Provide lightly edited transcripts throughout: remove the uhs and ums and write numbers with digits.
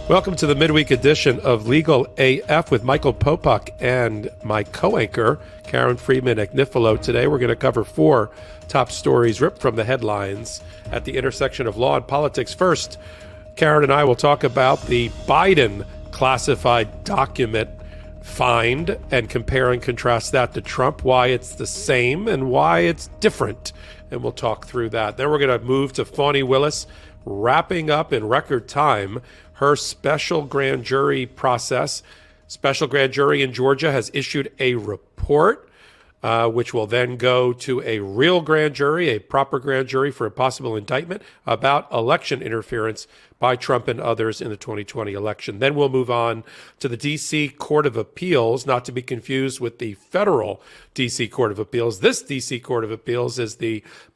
Welcome to the Midweek Edition of Legal AF with Michael Popok and my co-anchor, Karen Friedman Agnifilo. Today we're going to cover 4 top stories ripped from the headlines at the intersection of law and politics. First, Karen and I will talk about the Biden classified document find and compare and contrast that to Trump, why it's the same and why it's different. And we'll talk through that. Then we're going to move to Fani Willis, wrapping up in record time her special grand jury process. Special grand jury in Georgia has issued a report, which will then go to a real grand jury, a proper grand jury for a possible indictment about election interference by Trump and others in the 2020 election. Then we'll move on to the D.C. Court of Appeals, not to be confused with the federal D.C. Court of Appeals. This D.C. Court of Appeals is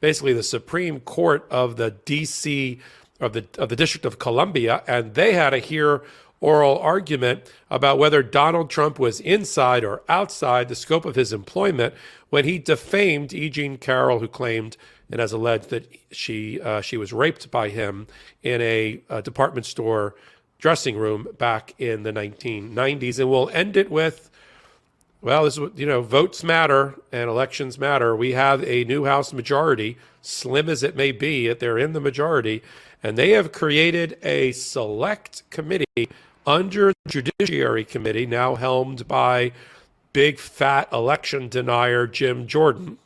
basically the Supreme Court of the D.C. of the District of Columbia, and they had to hear oral argument about whether Donald Trump was inside or outside the scope of his employment when he defamed E. Jean Carroll, who claimed and has alleged that she was raped by him in a department store dressing room back in the 1990s. And we'll end it with, well, this is, votes matter and elections matter. We have a new House majority, slim as it may be, they're in the majority, and they have created a select committee under the Judiciary Committee, now helmed by big fat election denier Jim Jordan.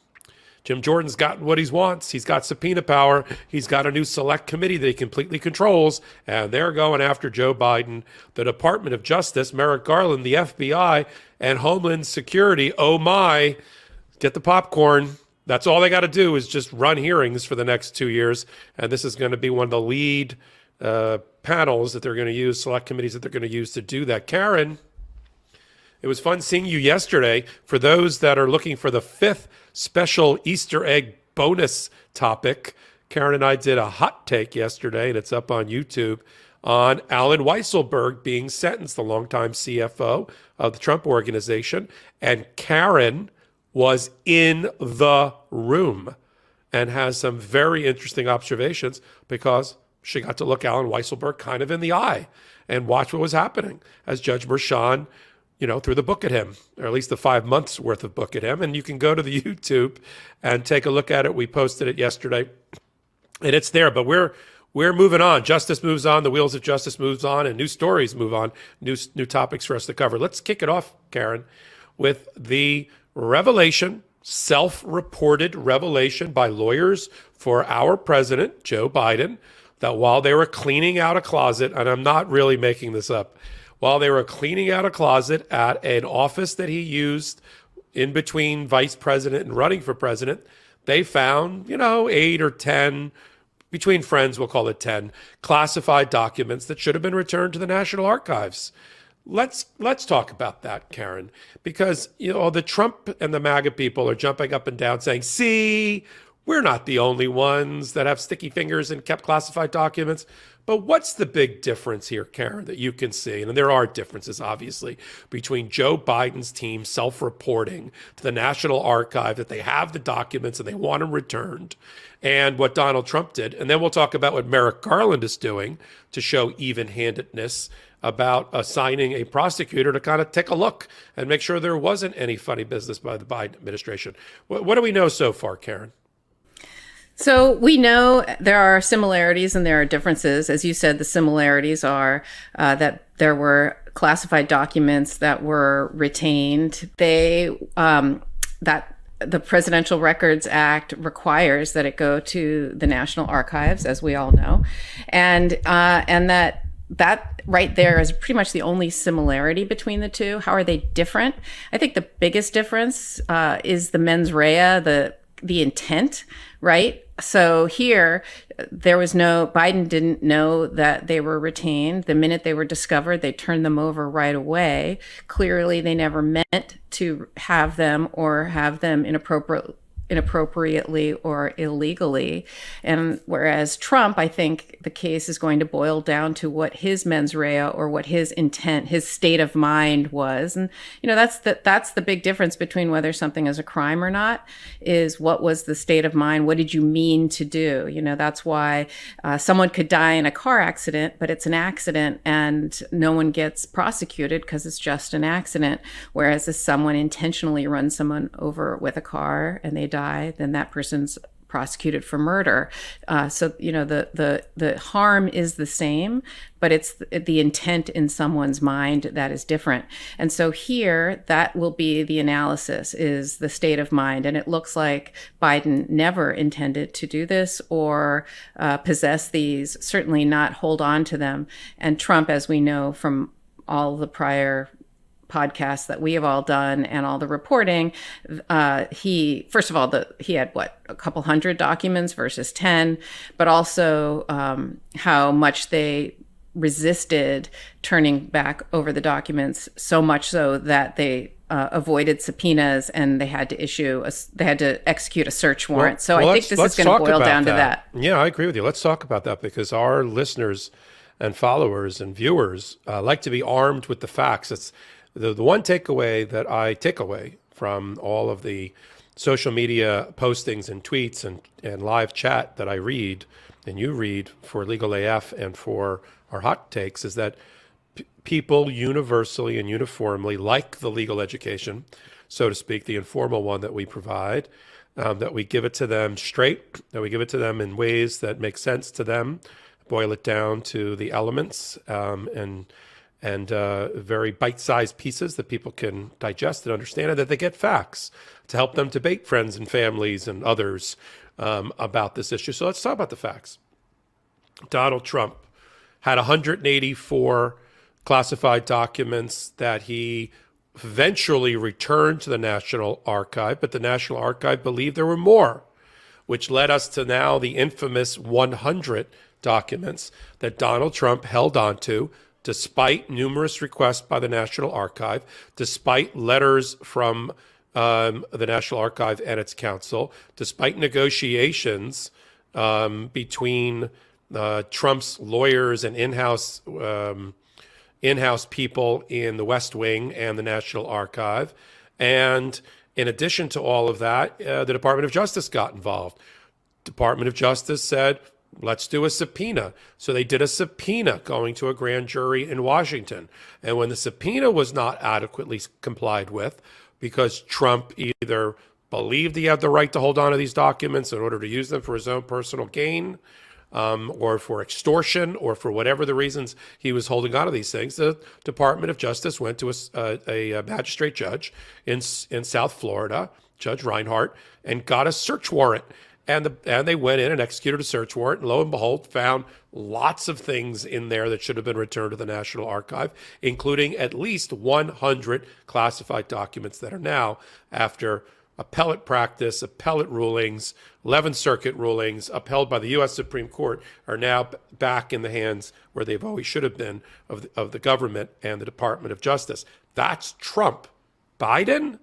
Jim Jordan's gotten what he wants. He's got subpoena power. He's got a new select committee that he completely controls, and they're going after Joe Biden, the Department of Justice, Merrick Garland, the FBI, and Homeland Security. Oh my, get the popcorn. That's all they got to do is just run hearings for the next 2 years, and this is going to be one of the lead panels that they're going to use, select committees that they're going to use to do that. Karen, it was fun seeing you yesterday. For those that are looking for the 5th special Easter egg bonus topic, Karen and I did a hot take yesterday, and it's up on YouTube, on Alan Weisselberg being sentenced, the longtime CFO of the Trump Organization. And Karen was in the room and has some very interesting observations because she got to look Alan Weisselberg kind of in the eye and watch what was happening as Judge Merchan, threw the book at him, or at least the 5 months worth of book at him. And you can go to the YouTube and take a look at it. We posted it yesterday and it's there, but we're moving on. Justice moves on. The wheels of justice moves on, and new stories move on. New topics for us to cover. Let's kick it off, Karen, with the revelation, self-reported revelation by lawyers for our president, Joe Biden, that while they were cleaning out a closet, and I'm not really making this up, while they were cleaning out a closet at an office that he used in between vice president and running for president, they found, 8 or 10, between friends, we'll call it 10, classified documents that should have been returned to the National Archives. Let's talk about that, Karen, because, the Trump and the MAGA people are jumping up and down saying, see, we're not the only ones that have sticky fingers and kept classified documents. But what's the big difference here, Karen, that you can see? And there are differences, obviously, between Joe Biden's team self-reporting to the National Archive that they have the documents and they want them returned, and what Donald Trump did. And then we'll talk about what Merrick Garland is doing to show even-handedness about assigning a prosecutor to kind of take a look and make sure there wasn't any funny business by the Biden administration. What do we know so far, Karen? So we know there are similarities and there are differences. As you said, the similarities are that there were classified documents that were retained. That the Presidential Records Act requires that it go to the National Archives, as we all know, and that right there is pretty much the only similarity between the two. How are they different? I think the biggest difference is the mens rea, the intent, right? So here, Biden didn't know that they were retained. The minute they were discovered, they turned them over right away. Clearly, they never meant to have them or have them inappropriately or illegally. And whereas Trump, I think the case is going to boil down to what his mens rea or what his intent, his state of mind was. And, that's the big difference between whether something is a crime or not, is what was the state of mind? What did you mean to do? That's why someone could die in a car accident, but it's an accident and no one gets prosecuted because it's just an accident. Whereas if someone intentionally runs someone over with a car and they die, then that person's prosecuted for murder. So the harm is the same, but it's the intent in someone's mind that is different. And so here, that will be the analysis, is the state of mind. And it looks like Biden never intended to do this or possess these, certainly not hold on to them. And Trump, as we know from all the prior podcasts that we have all done and all the reporting, he had a couple hundred documents versus 10, but also how much they resisted turning back over the documents, so much so that they avoided subpoenas and they had to execute a search warrant. I think this is going to boil down to that. Yeah, I agree with you. Let's talk about that, because our listeners and followers and viewers like to be armed with the facts. It's the one takeaway that I take away from all of the social media postings and tweets and live chat that I read and you read for LegalAF and for our hot takes is that people universally and uniformly like the legal education, so to speak, the informal one that we provide, that we give it to them straight, that we give it to them in ways that make sense to them, boil it down to the elements, and very bite-sized pieces that people can digest and understand, and that they get facts to help them debate friends and families and others about this issue. So let's talk about the facts. Donald Trump had 184 classified documents that he eventually returned to the National Archive, but the National Archive believed there were more, which led us to now the infamous 100 documents that Donald Trump held onto, despite numerous requests by the National Archive, despite letters from the National Archive and its counsel, despite negotiations between Trump's lawyers and in-house people in the West Wing and the National Archive. And in addition to all of that, the Department of Justice got involved. Department of Justice said, let's do a subpoena. So they did a subpoena going to a grand jury in Washington. And when the subpoena was not adequately complied with, because Trump either believed he had the right to hold on to these documents in order to use them for his own personal gain, or for extortion, or for whatever the reasons he was holding on to these things, the Department of Justice went to a magistrate judge in South Florida, Judge Reinhart, and got a search warrant. And they went in and executed a search warrant, and lo and behold, found lots of things in there that should have been returned to the National Archive, including at least 100 classified documents that are now, after appellate practice, appellate rulings, 11th Circuit rulings, upheld by the U.S. Supreme Court, are now back in the hands where they've always should have been of the government and the Department of Justice. That's Trump. Biden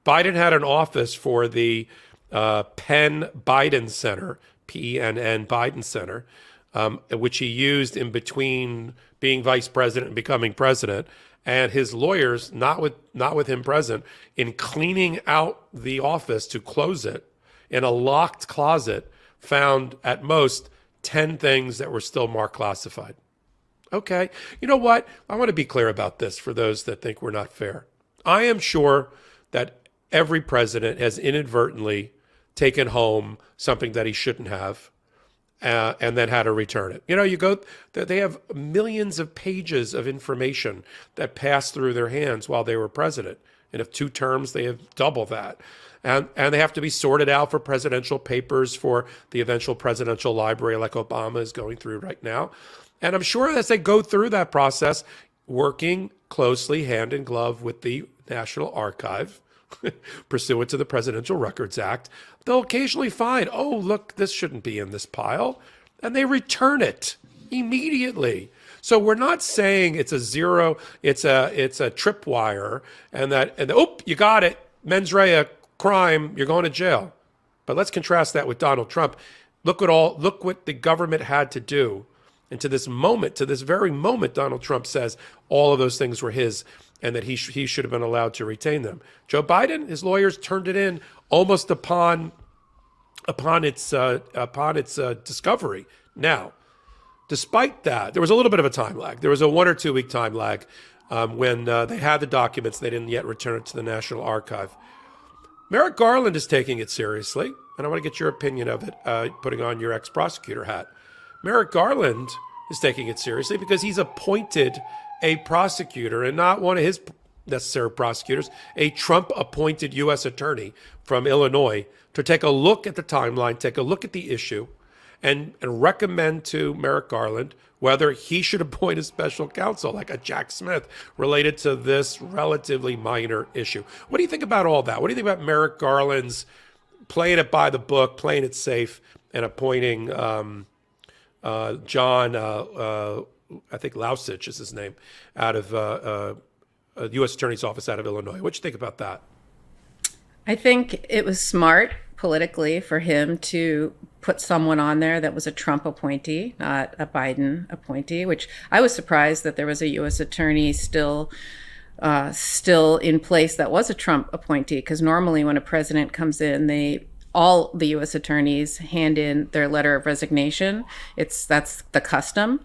had an office for the Penn Biden Center, PENN Biden Center, which he used in between being vice president and becoming president, and his lawyers, not with him present, in cleaning out the office to close it in a locked closet, found at most 10 things that were still marked classified. Okay, you know what? I want to be clear about this for those that think we're not fair. I am sure that every president has inadvertently taken home something that he shouldn't have, and then had to return it. They have millions of pages of information that passed through their hands while they were president. And if 2 terms, they have double that. And they have to be sorted out for presidential papers for the eventual presidential library like Obama is going through right now. And I'm sure as they go through that process, working closely hand in glove with the National Archive, pursuant to the Presidential Records Act, they'll occasionally find, oh, look, this shouldn't be in this pile, and they return it immediately. So we're not saying it's a zero, it's a tripwire, and oh, you got it, mens rea, crime, you're going to jail. But let's contrast that with Donald Trump. Look what the government had to do. And to this very moment, Donald Trump says all of those things were his and that he should have been allowed to retain them. Joe Biden, his lawyers turned it in almost upon its discovery. Now, despite that, there was a little bit of a time lag. There was a 1 or 2 week time lag when they had the documents. They didn't yet return it to the National Archive. Merrick Garland is taking it seriously, and I want to get your opinion of it, putting on your ex-prosecutor hat. Merrick Garland is taking it seriously because he's appointed a prosecutor, and not one of his necessary prosecutors, a Trump-appointed U.S. attorney from Illinois, to take a look at the timeline, take a look at the issue, and recommend to Merrick Garland whether he should appoint a special counsel, like a Jack Smith, related to this relatively minor issue. What do you think about all that? What do you think about Merrick Garland's playing it by the book, playing it safe, and appointing John, I think Lausich is his name, out of a U.S. Attorney's Office out of Illinois? What do you think about that? I think it was smart politically for him to put someone on there that was a Trump appointee, not a Biden appointee, which I was surprised that there was a U.S. attorney still in place that was a Trump appointee, because normally when a president comes in, all the U.S. attorneys hand in their letter of resignation. That's the custom,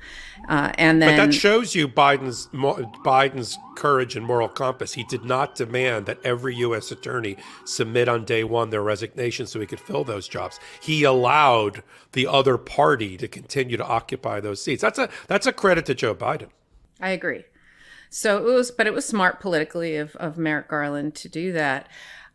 and then. But that shows you Biden's courage and moral compass. He did not demand that every U.S. attorney submit on day one their resignation so he could fill those jobs. He allowed the other party to continue to occupy those seats. That's a credit to Joe Biden. I agree. So it was smart politically of Merrick Garland to do that.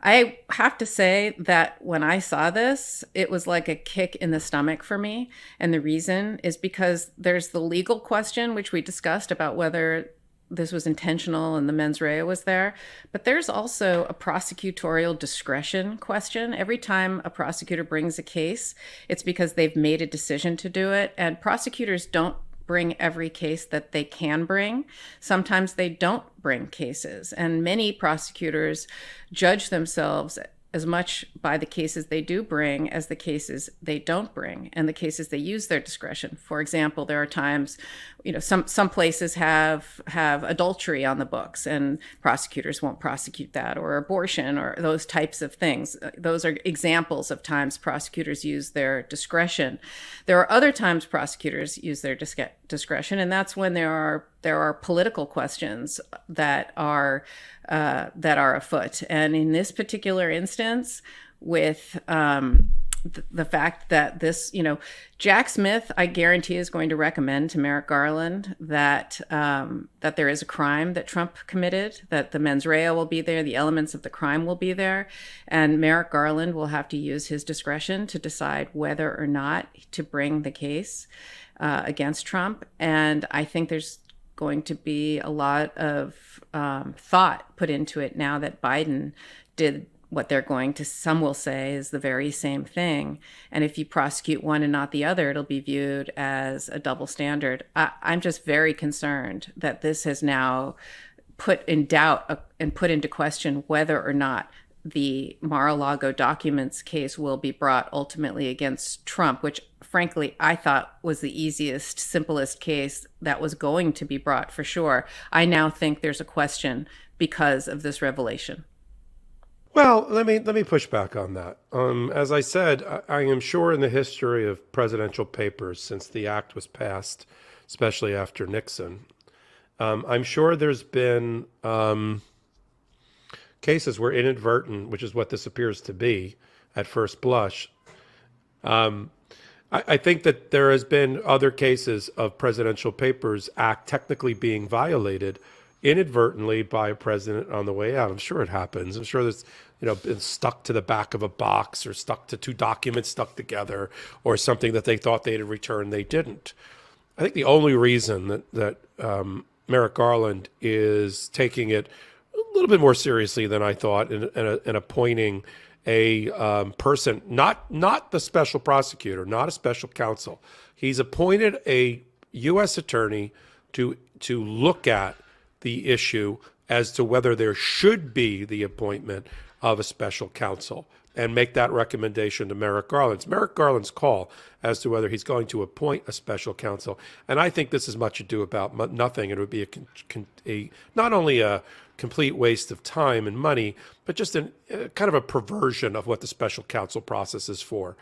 I have to say that when I saw this, it was like a kick in the stomach for me. And the reason is because there's the legal question, which we discussed, about whether this was intentional and the mens rea was there. But there's also a prosecutorial discretion question. Every time a prosecutor brings a case, it's because they've made a decision to do it. And prosecutors don't bring every case that they can bring. Sometimes they don't bring cases. And many prosecutors judge themselves as much by the cases they do bring as the cases they don't bring and the cases they use their discretion. For example, there are times, some places have adultery on the books and prosecutors won't prosecute that, or abortion, or those types of things. Those are examples of times prosecutors use their discretion. There are other times prosecutors use their discretion, and that's when there are political questions that are afoot. And in this particular instance, with the fact that this, Jack Smith, I guarantee, is going to recommend to Merrick Garland that there is a crime that Trump committed, that the mens rea will be there, the elements of the crime will be there, and Merrick Garland will have to use his discretion to decide whether or not to bring the case against Trump. And I think there's going to be a lot of thought put into it now that Biden did what some will say is the very same thing. And if you prosecute one and not the other, it'll be viewed as a double standard. I'm just very concerned that this has now put in doubt and put into question whether or not the Mar-a-Lago documents case will be brought ultimately against Trump, which frankly I thought was the easiest, simplest case that was going to be brought for sure. I now think there's a question because of this revelation. Well, let me push back on that. As I said, I am sure in the history of presidential papers since the act was passed, especially after Nixon, I'm sure there's been cases where inadvertent, which is what this appears to be at first blush. I think that there has been other cases of presidential papers act technically being violated inadvertently by a president on the way out. I'm sure it happens. I'm sure there's, been stuck to the back of a box or stuck to two documents stuck together or something that they thought they'd returned, they didn't. I think the only reason that Merrick Garland is taking it a little bit more seriously than I thought in appointing a person, not the special prosecutor, not a special counsel. He's appointed a U.S. attorney to look at the issue as to whether there should be the appointment of a special counsel. and make that recommendation to Merrick Garland. It's Merrick Garland's call as to whether he's going to appoint a special counsel. And I think this is much ado about nothing. It would be not only a complete waste of time and money, but just kind of a perversion of what the special counsel process is for.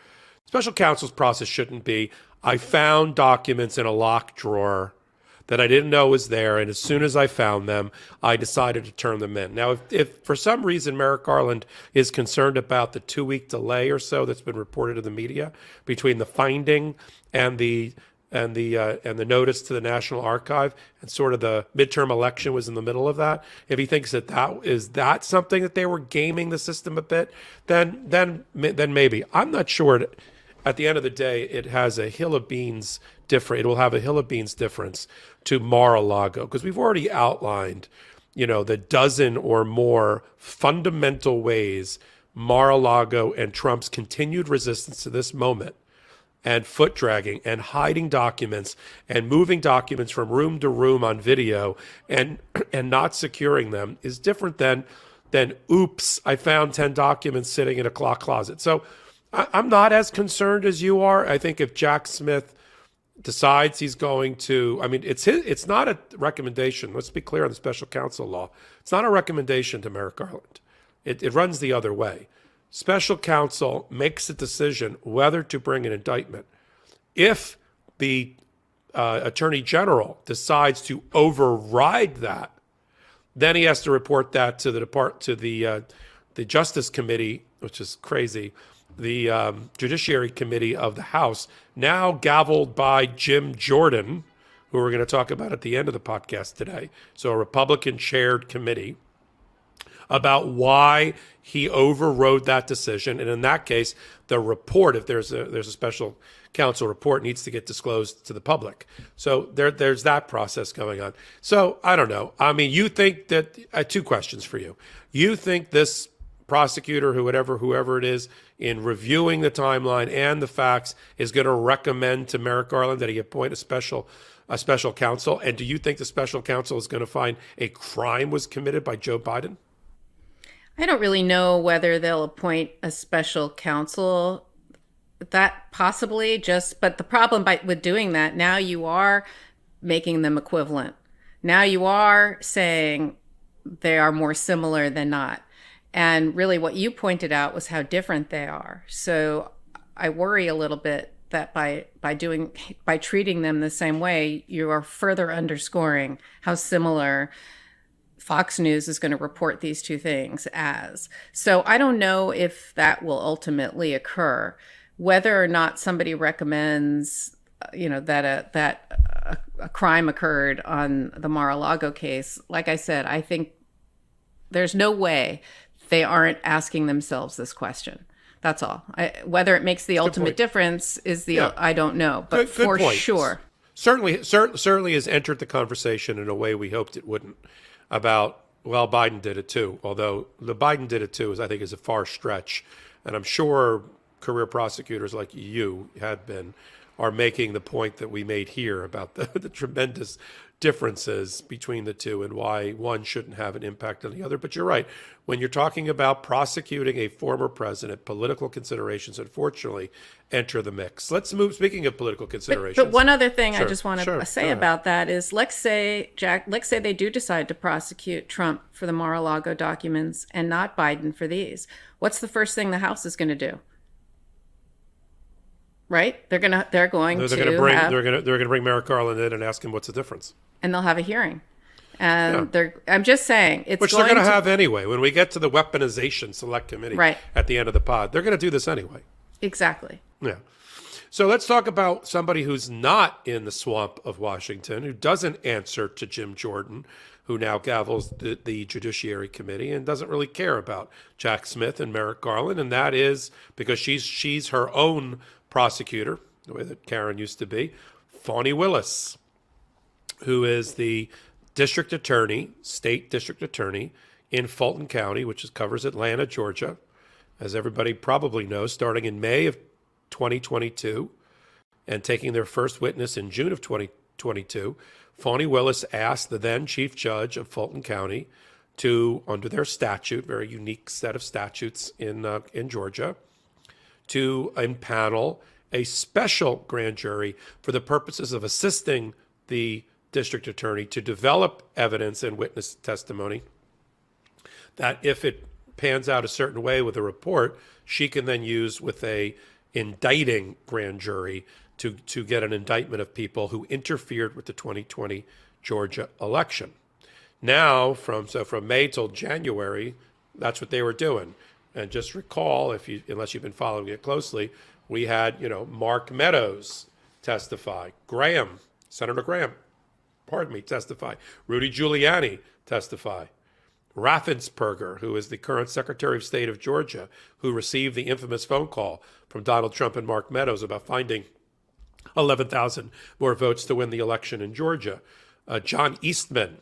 Special counsel's process shouldn't be, I found documents in a locked drawer that I didn't know was there, and as soon as I found them, I decided to turn them in. Now, if for some reason Merrick Garland is concerned about the 2-week delay or so that's been reported in the media between the finding and the notice to the National Archive, and sort of the midterm election was in the middle of that, if he thinks that something that they were gaming the system a bit, then maybe. I'm not sure. At the end of the day, it has a hill of beans different. It will have a hill of beans difference to Mar-a-Lago, because we've already outlined, the dozen or more fundamental ways Mar-a-Lago and Trump's continued resistance to this moment and foot dragging and hiding documents and moving documents from room to room on video and not securing them is different than oops, I found 10 documents sitting in a closet. So I'm not as concerned as you are. I think if Jack Smith decides he's going to, it's not a recommendation. Let's be clear on the special counsel law. It's not a recommendation to Merrick Garland. It runs the other way. Special counsel makes a decision whether to bring an indictment. If the attorney general decides to override that, then he has to report that to the Justice Committee, which is crazy, the Judiciary Committee of the House, now gavelled by Jim Jordan, who we're going to talk about at the end of the podcast today. So a Republican-chaired committee, about why he overrode that decision. And in that case, the report, if there's a special counsel report, needs to get disclosed to the public. So there's that process going on. So I don't know. You think that, 2 questions for you. You think this prosecutor, whoever it is, in reviewing the timeline and the facts, is going to recommend to Merrick Garland that he appoint a special counsel? And do you think the special counsel is going to find a crime was committed by Joe Biden? I don't really know whether they'll appoint a special counsel. That possibly but the problem with doing that, now you are making them equivalent. Now you are saying they are more similar than not. And really what you pointed out was how different they are. So I worry a little bit that by treating them the same way, you are further underscoring how similar Fox News is going to report these two things as. So I don't know if that will ultimately occur. Whether or not somebody recommends, that a crime occurred on the Mar-a-Lago case, like I said, I think there's no way they aren't asking themselves this question. That's all. Whether it makes the ultimate difference is I don't know, but good for point. Sure. Certainly has entered the conversation in a way we hoped it wouldn't. About, well, Biden did it too. Although the Biden did it too, I think is a far stretch. And I'm sure career prosecutors like you are making the point that we made here about the tremendous differences between the two and why one shouldn't have an impact on the other. But you're right. When you're talking about prosecuting a former president, political considerations, unfortunately, enter the mix. Let's move, speaking of political considerations. But one other thing I just want to say about that is, let's say they do decide to prosecute Trump for the Mar-a-Lago documents and not Biden for these. What's the first thing the House is going to do? Right? They're going to bring Merrick Garland in and ask him what's the difference. And they'll have a hearing. And I'm just saying, which they're going to have anyway. When we get to the weaponization select committee at the end of the pod, they're going to do this anyway. Exactly. Yeah. So let's talk about somebody who's not in the swamp of Washington, who doesn't answer to Jim Jordan, who now gavels the Judiciary Committee and doesn't really care about Jack Smith and Merrick Garland. And that is because she's her own prosecutor, the way that Karen used to be, Fani Willis, who is the state district attorney in Fulton County, which covers Atlanta, Georgia, as everybody probably knows, starting in May of 2022 and taking their first witness in June of 2022. Fani Willis asked the then chief judge of Fulton County to, under their statute, very unique set of statutes in Georgia, to impanel a special grand jury for the purposes of assisting the district attorney to develop evidence and witness testimony that, if it pans out a certain way with a report, she can then use with a indicting grand jury to get an indictment of people who interfered with the 2020 Georgia election. Now, from May till January, that's what they were doing. And just recall, unless you've been following it closely, we had, Mark Meadows testify, Senator Graham, testify, Rudy Giuliani testify, Raffensperger, who is the current Secretary of State of Georgia, who received the infamous phone call from Donald Trump and Mark Meadows about finding 11,000 more votes to win the election in Georgia. John Eastman,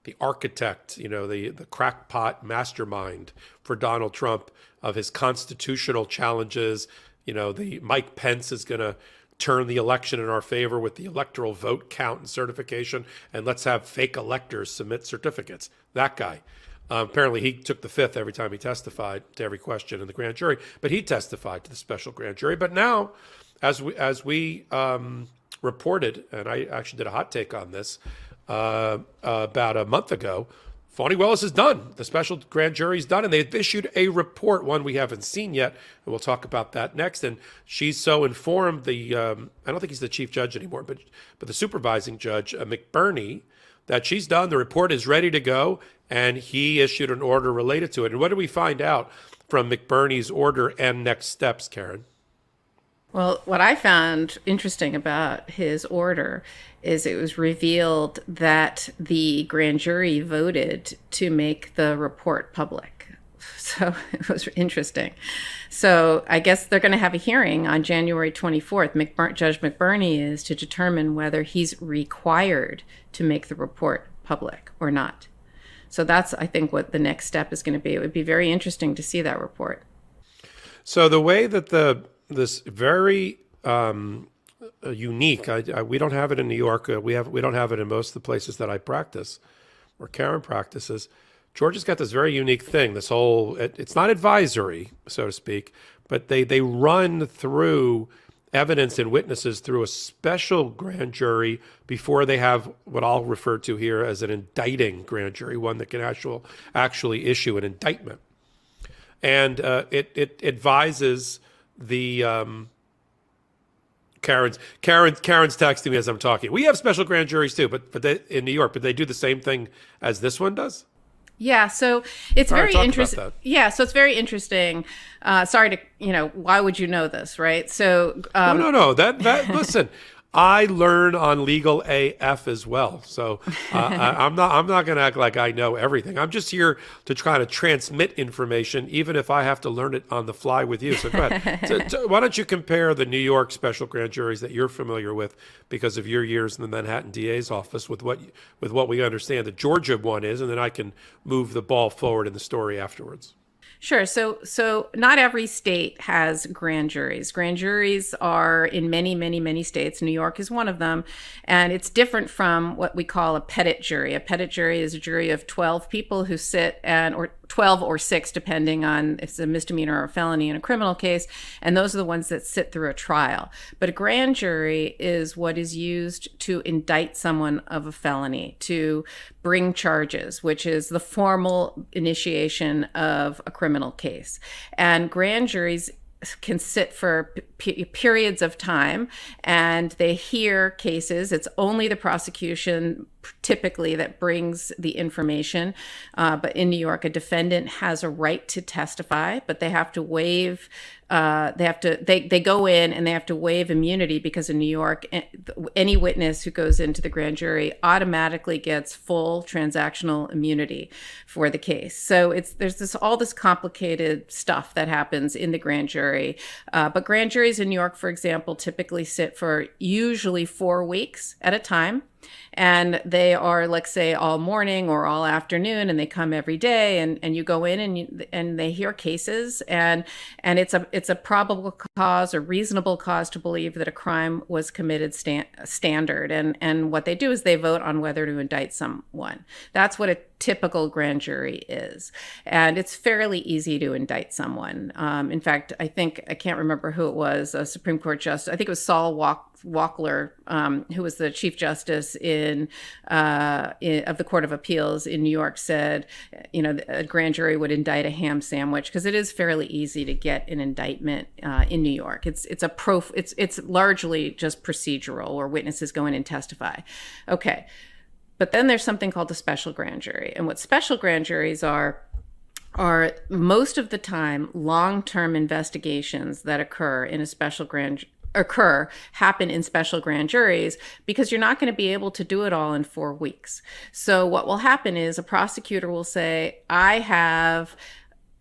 the architect, the crackpot mastermind for Donald Trump of his constitutional challenges. The Mike Pence is going to turn the election in our favor with the electoral vote count and certification, and let's have fake electors submit certificates. That guy. Apparently he took the fifth every time he testified to every question in the grand jury, but he testified to the special grand jury. But now, as we reported, and I actually did a hot take on this about a month ago, Fani Willis is done. The special grand jury is done, and they've issued a report, one we haven't seen yet, and we'll talk about that next. And she's so informed, I don't think he's the chief judge anymore, but the supervising judge, McBurney, that she's done. The report is ready to go, and he issued an order related to it. And what did we find out from McBurney's order and next steps, Karen? Well, what I found interesting about his order is it was revealed that the grand jury voted to make the report public. So it was interesting. So I guess they're going to have a hearing on January 24th. Judge McBurney is to determine whether he's required to make the report public or not. So that's, I think, what the next step is going to be. It would be very interesting to see that report. So the way that this very unique, we don't have it in New York. We don't have it in most of the places that I practice, or Karen practices. Georgia's got this very unique thing. This whole, it's not advisory, so to speak, but they run through evidence and witnesses through a special grand jury before they have what I'll refer to here as an indicting grand jury, one that can actually issue an indictment. And it advises the Karen's texting me as I'm talking. We have special grand juries too, but they, in New York, but they do the same thing as this one does. Yeah, so it's very interesting. Yeah, so it's very interesting. Sorry to, why would you know this, right? So no. That listen, I learn on LegalAF as well. So I'm not going to act like I know everything. I'm just here to try to transmit information, even if I have to learn it on the fly with you. So go ahead. So why don't you compare the New York special grand juries that you're familiar with because of your years in the Manhattan DA's office with what we understand the Georgia one is, and then I can move the ball forward in the story afterwards. Sure. So not every state has grand juries. Grand juries are in many, many, many states. New York is one of them. And it's different from what we call a petit jury. A petit jury is a jury of 12 people who sit or 12 or 6, depending on if it's a misdemeanor or a felony in a criminal case. And those are the ones that sit through a trial. But a grand jury is what is used to indict someone of a felony, to bring charges, which is the formal initiation of a criminal case. And grand juries can sit for periods of time, and they hear cases. It's only the prosecution typically that brings the information. But in New York, a defendant has a right to testify, but they have to waive they go in and they have to waive immunity, because in New York, any witness who goes into the grand jury automatically gets full transactional immunity for the case. So there's all this complicated stuff that happens in the grand jury. But grand juries in New York, for example, typically sit for usually 4 weeks at a time. And they are, let's say, all morning or all afternoon, and they come every day, and you go in and they hear cases, and it's a probable cause or reasonable cause to believe that a crime was committed standard. And what they do is they vote on whether to indict someone. That's what typical grand jury is. And it's fairly easy to indict someone. In fact, I can't remember who it was, a Supreme Court justice, I think it was Saul Walkler, who was the Chief Justice of the Court of Appeals in New York, said, a grand jury would indict a ham sandwich because it is fairly easy to get an indictment in New York. It's largely just procedural, where witnesses go in and testify. Okay. But then there's something called a special grand jury. And what special grand juries are most of the time long-term investigations that happen in special grand juries, because you're not going to be able to do it all in 4 weeks. So what will happen is a prosecutor will say, I have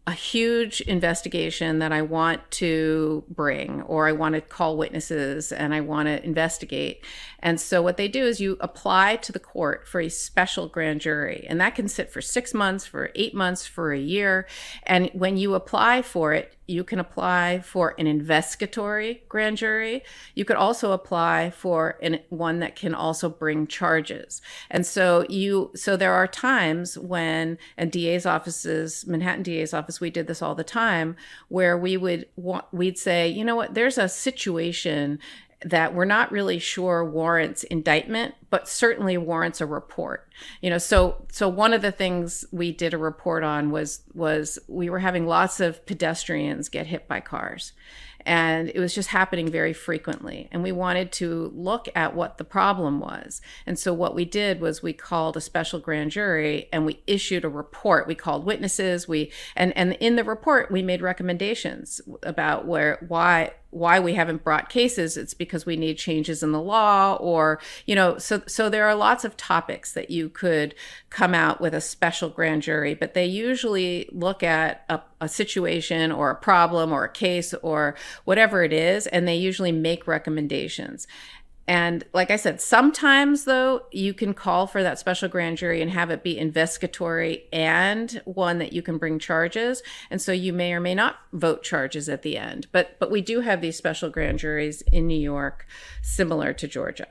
a huge investigation that I want to bring, or I want to call witnesses and I want to investigate. And so what they do is you apply to the court for a special grand jury, and that can sit for 6 months, for 8 months, for a year. And when you apply for it, you can apply for an investigatory grand jury. You could also apply for one that can also bring charges. And so there are times when, and DA's offices, Manhattan DA's office, we did this all the time, where we'd say, you know what, there's a situation that we're not really sure warrants indictment, but certainly warrants a report. So one of the things we did a report on was we were having lots of pedestrians get hit by cars. And it was just happening very frequently. And we wanted to look at what the problem was. And so what we did was we called a special grand jury and we issued a report. We called witnesses. And in the report, we made recommendations about why we haven't brought cases. It's because we need changes in the law, or, so there are lots of topics that you could come out with a special grand jury, but they usually look at a situation or a problem or a case or whatever it is, and they usually make recommendations. And like I said, sometimes, though, you can call for that special grand jury and have it be investigatory and one that you can bring charges. And so you may or may not vote charges at the end. But we do have these special grand juries in New York, similar to Georgia.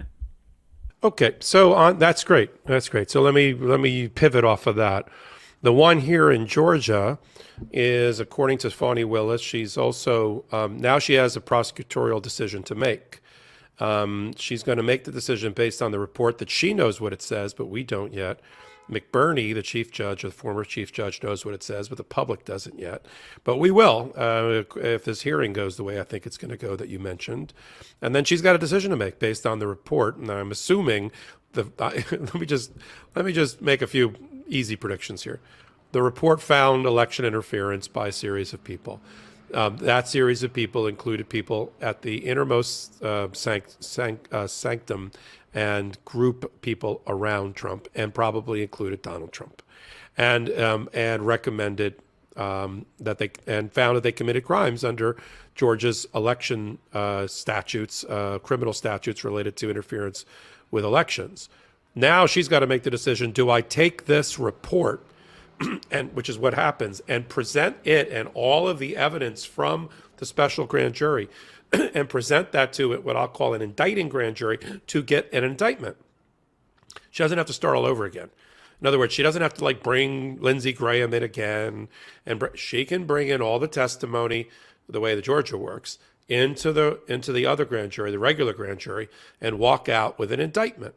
Okay, so that's great. That's great. So let me pivot off of that. The one here in Georgia is, according to Fani Willis, she's also now she has a prosecutorial decision to make. She's going to make the decision based on the report that she knows what it says, but we don't yet. McBurney, the chief judge, or the former chief judge, knows what it says, but the public doesn't yet. But we will, if this hearing goes the way I think it's going to go that you mentioned. And then she's got a decision to make based on the report. And I'm assuming let me just make a few easy predictions here. The report found election interference by a series of people. That series of people included people at the innermost sanctum and group people around Trump, and probably included Donald Trump, and recommended found that they committed crimes under Georgia's election statutes, criminal statutes related to interference with elections. Now she's got to make the decision: do I take this report, and which is what happens, and present it and all of the evidence from the special grand jury, and present that to what I'll call an indicting grand jury to get an indictment? She doesn't have to start all over again. In other words, she doesn't have to bring Lindsey Graham in again, and she can bring in all the testimony the way the Georgia works into the other grand jury, the regular grand jury, and walk out with an indictment.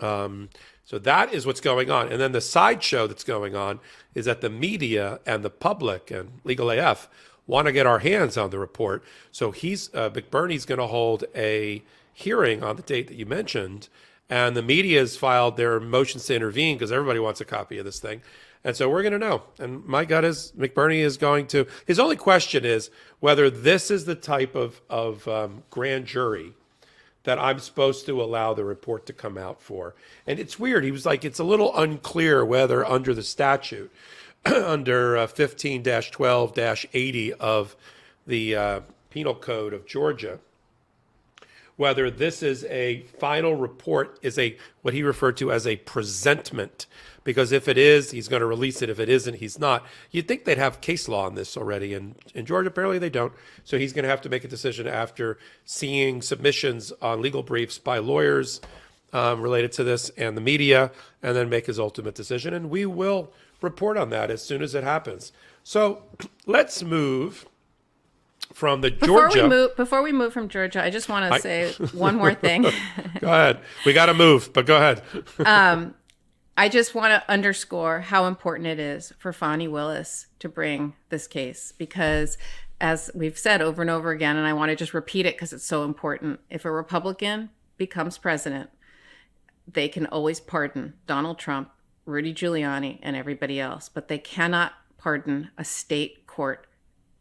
So that is what's going on. And then the sideshow that's going on is that the media and the public and LegalAF want to get our hands on the report. So McBurney's going to hold a hearing on the date that you mentioned, and the media has filed their motions to intervene because everybody wants a copy of this thing. And so we're going to know. And my gut is McBurney is going to. His only question is whether this is the type of grand jury that I'm supposed to allow the report to come out for. And it's weird. He was like, it's a little unclear whether under the statute, under 15-12-80 of the Penal Code of Georgia, whether this is a final report, is what he referred to as a presentment. Because if it is, he's going to release it. If it isn't, he's not. You'd think they'd have case law on this already. And in Georgia, apparently they don't. So he's going to have to make a decision after seeing submissions on legal briefs by lawyers, related to this and the media, and then make his ultimate decision. And we will report on that as soon as it happens. So let's move from the Georgia. Before we move from Georgia, I just want to say one more thing. Go ahead. We got to move, but go ahead. I just want to underscore how important it is for Fani Willis to bring this case, because as we've said over and over again, and I want to just repeat it because it's so important, if a Republican becomes president, they can always pardon Donald Trump, Rudy Giuliani, and everybody else, but they cannot pardon a state court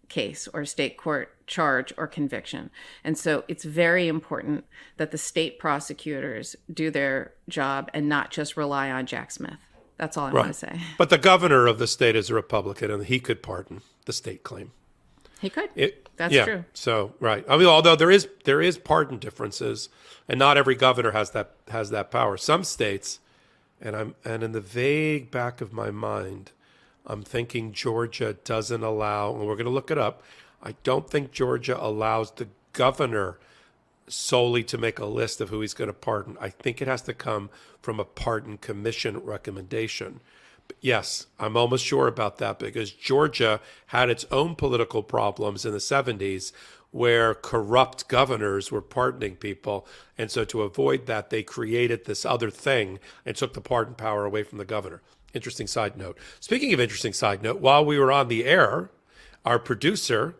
case or state court charge or conviction. And so it's very important that the state prosecutors do their job and not just rely on Jack Smith. That's all I want to say. But the governor of the state is a Republican, and he could pardon the state claim. He could. That's true. So, right. I mean, although there is pardon differences, and not every governor has that power. Some states, and in the vague back of my mind, I'm thinking Georgia doesn't allow, and we're going to look it up. I don't think Georgia allows the governor solely to make a list of who he's going to pardon. I think it has to come from a pardon commission recommendation. But yes, I'm almost sure about that, because Georgia had its own political problems in the 70s where corrupt governors were pardoning people. And so to avoid that, they created this other thing and took the pardon power away from the governor. Interesting side note. Speaking of interesting side note, while we were on the air, our producer,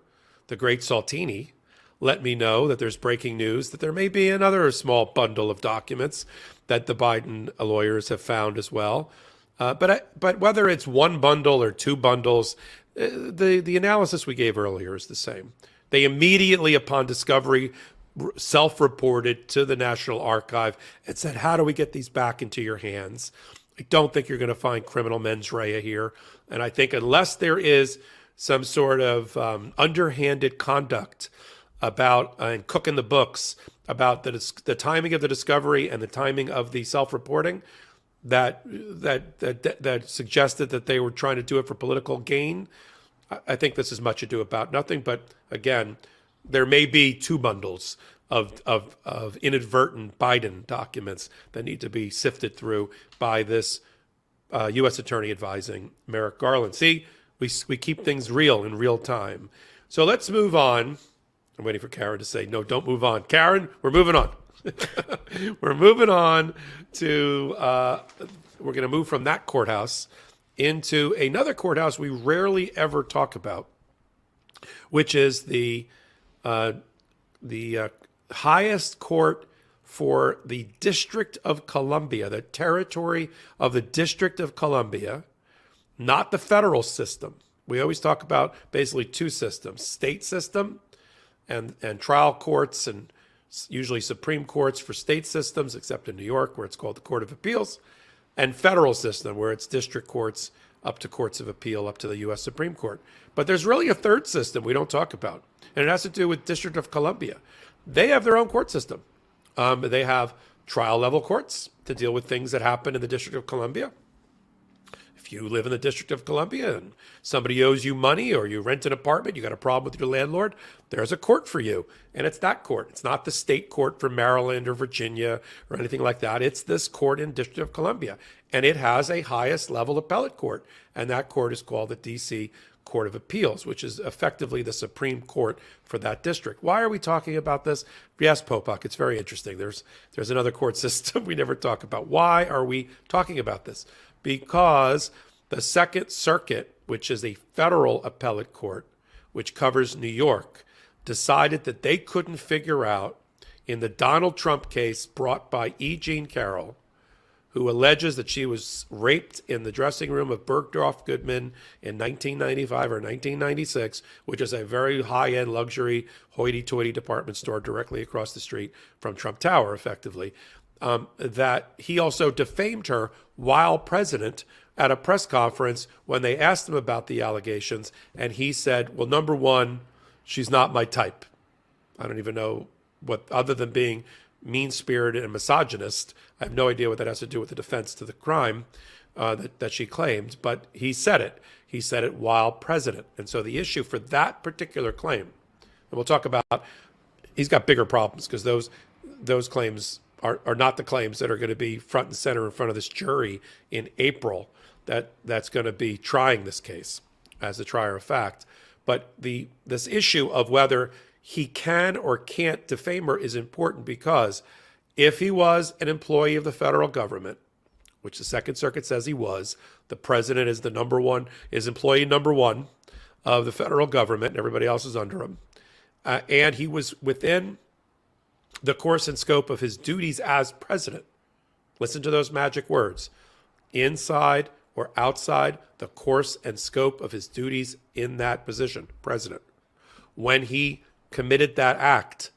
the great Saltini, let me know that there's breaking news that there may be another small bundle of documents that the Biden lawyers have found as well. But whether it's one bundle or two bundles, the analysis we gave earlier is the same. They immediately, upon discovery, self-reported to the National Archive and said, how do we get these back into your hands? I don't think you're going to find criminal mens rea here. And I think unless there is some sort of underhanded conduct about and cooking the books about the timing of the discovery and the timing of the self-reporting that suggested that they were trying to do it for political gain, I think this is much ado about nothing. But again, there may be two bundles of inadvertent Biden documents that need to be sifted through by this U.S. attorney advising Merrick Garland. See, we keep things real in real time. So let's move on. I'm waiting for Karen to say, no, don't move on. Karen, we're moving on. We're moving on to, we're going to move from that courthouse into another courthouse we rarely ever talk about, which is the highest court for the District of Columbia, the territory of the District of Columbia, not the federal system. We always talk about basically two systems: state system and trial courts, and usually Supreme Courts for state systems, except in New York where it's called the Court of Appeals, and federal system where it's district courts up to courts of appeal, up to the U.S. Supreme Court. But there's really a third system we don't talk about, and it has to do with District of Columbia. They have their own court system. They have trial level courts to deal with things that happen in the District of Columbia. If you live in the District of Columbia and somebody owes you money, or you rent an apartment, you got a problem with your landlord, there's a court for you. And it's that court. It's not the state court for Maryland or Virginia or anything like that. It's this court in District of Columbia. And it has a highest level appellate court. And that court is called the D.C. Court of Appeals, which is effectively the Supreme Court for that district. Why are we talking about this? Yes, Popok, it's very interesting. There's another court system we never talk about. Why are we talking about this? Because the Second Circuit, which is a federal appellate court, which covers New York, decided that they couldn't figure out, in the Donald Trump case brought by E. Jean Carroll, who alleges that she was raped in the dressing room of Bergdorf Goodman in 1995 or 1996, which is a very high-end luxury hoity-toity department store directly across the street from Trump Tower, effectively, that he also defamed her while president at a press conference when they asked him about the allegations. And he said, well, number one, she's not my type. I don't even know what, other than being mean-spirited and misogynist, I have no idea what that has to do with the defense to the crime that she claimed. But he said it. He said it while president. And so the issue for that particular claim, and we'll talk about, he's got bigger problems because those claims are not the claims that are going to be front and center in front of this jury in April that's going to be trying this case as the trier of fact. But this issue of whether he can or can't defame her is important, because if he was an employee of the federal government, which the Second Circuit says he was, the president is is employee number one of the federal government, and everybody else is under him. And he was within the course and scope of his duties as president. Listen to those magic words: inside or outside the course and scope of his duties in that position, president. When he committed that act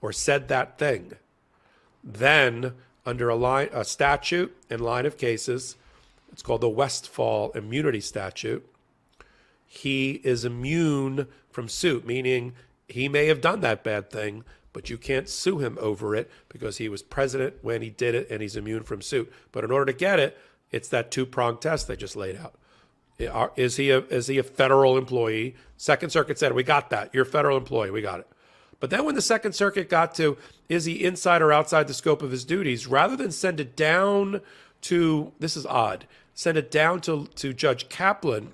or said that thing, then under a statute and line of cases, it's called the Westfall Immunity Statute, he is immune from suit, meaning he may have done that bad thing, but you can't sue him over it because he was president when he did it and he's immune from suit. But in order to get it, it's that two-pronged test they just laid out. Is he a federal employee? Second Circuit said, we got that. You're a federal employee. We got it. But then when the Second Circuit got to, is he inside or outside the scope of his duties, rather than send it down to, this is odd, send it down to Judge Kaplan,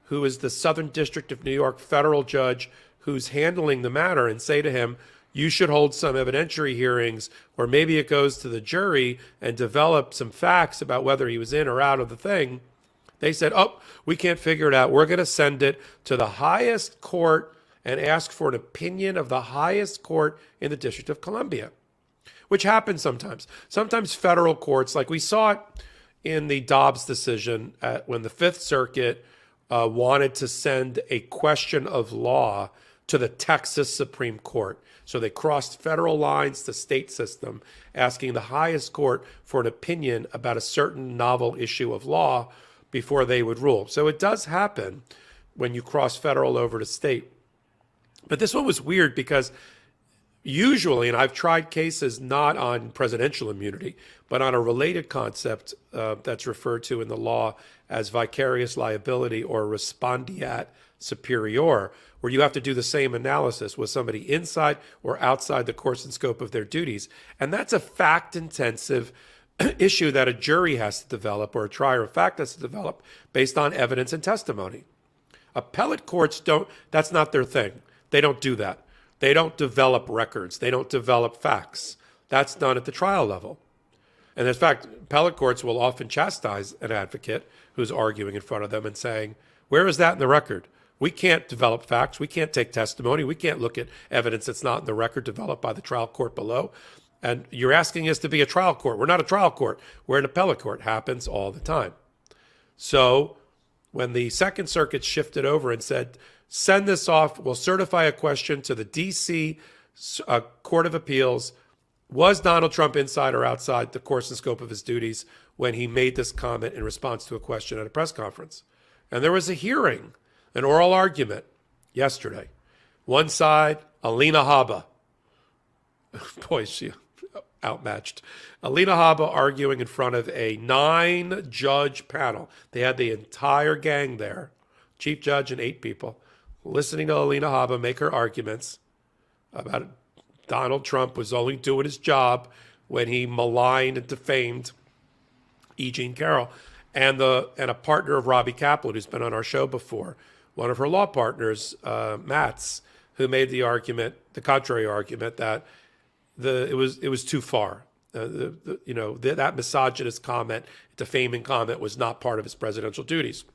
who is the Southern District of New York federal judge who's handling the matter, and say to him, you should hold some evidentiary hearings, or maybe it goes to the jury and develop some facts about whether he was in or out of the thing. They said, oh, we can't figure it out. We're going to send it to the highest court and ask for an opinion of the highest court in the District of Columbia, which happens sometimes. Sometimes federal courts, like we saw it in the Dobbs decision when the Fifth Circuit wanted to send a question of law to the Texas Supreme Court. So they crossed federal lines to state system, asking the highest court for an opinion about a certain novel issue of law before they would rule. So it does happen when you cross federal over to state. But this one was weird because usually, and I've tried cases not on presidential immunity, but on a related concept that's referred to in the law as vicarious liability or respondeat superior, where you have to do the same analysis. Was somebody inside or outside the course and scope of their duties? And that's a fact-intensive issue that a jury has to develop, or a trier of fact has to develop, based on evidence and testimony. Appellate courts don't, that's not their thing. They don't do that. They don't develop records. They don't develop facts. That's done at the trial level. And in fact, appellate courts will often chastise an advocate who's arguing in front of them and saying, where is that in the record? We can't develop facts. We can't take testimony. We can't look at evidence that's not in the record developed by the trial court below. And you're asking us to be a trial court. We're not a trial court. We're an appellate court. Happens all the time. So when the Second Circuit shifted over and said, send this off, we'll certify a question to the D.C. Court of Appeals, was Donald Trump inside or outside the course and scope of his duties when he made this comment in response to a question at a press conference? And there was a hearing, an oral argument yesterday. One side, Alina Habba. Boy, she outmatched. Alina Habba arguing in front of a 9-judge panel. They had the entire gang there, chief judge and 8 people, listening to Alina Habba make her arguments about Donald Trump was only doing his job when he maligned and defamed E. Jean Carroll, and a partner of Robbie Kaplan, who's been on our show before, one of her law partners, Matz, who made the argument, the contrary argument, that it was too far. That misogynist comment, defaming comment, was not part of his presidential duties.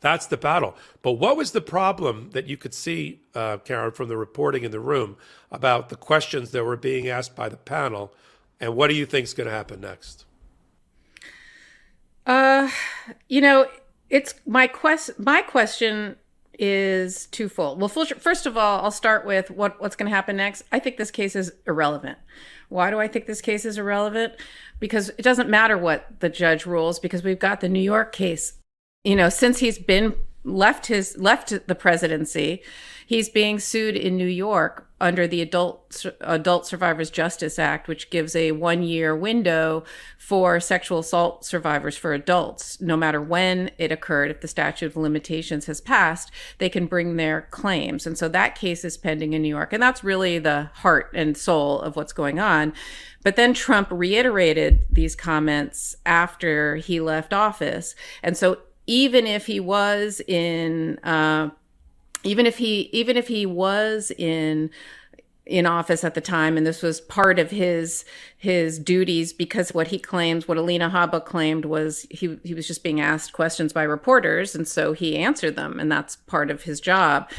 That's the battle. But what was the problem that you could see, Karen, from the reporting in the room about the questions that were being asked by the panel, and what do you think is going to happen next? It's my question is twofold. Well, first of all, I'll start with what's going to happen next. I think this case is irrelevant. Why do I think this case is irrelevant? Because it doesn't matter what the judge rules, because we've got the New York case. Since he's been left the presidency. He's being sued in New York under the Adult Survivors Justice Act, which gives a 1-year window for sexual assault survivors for adults. No matter when it occurred, if the statute of limitations has passed, they can bring their claims. And so that case is pending in New York. And that's really the heart and soul of what's going on. But then Trump reiterated these comments after he left office. And so even if he was in office at the time, and this was part of his duties, because what Alina Habba claimed was he was just being asked questions by reporters, and so he answered them, and that's part of his job.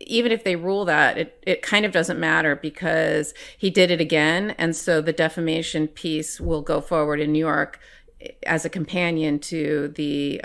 Even if they rule that, it kind of doesn't matter, because he did it again, and so the defamation piece will go forward in New York as a companion to the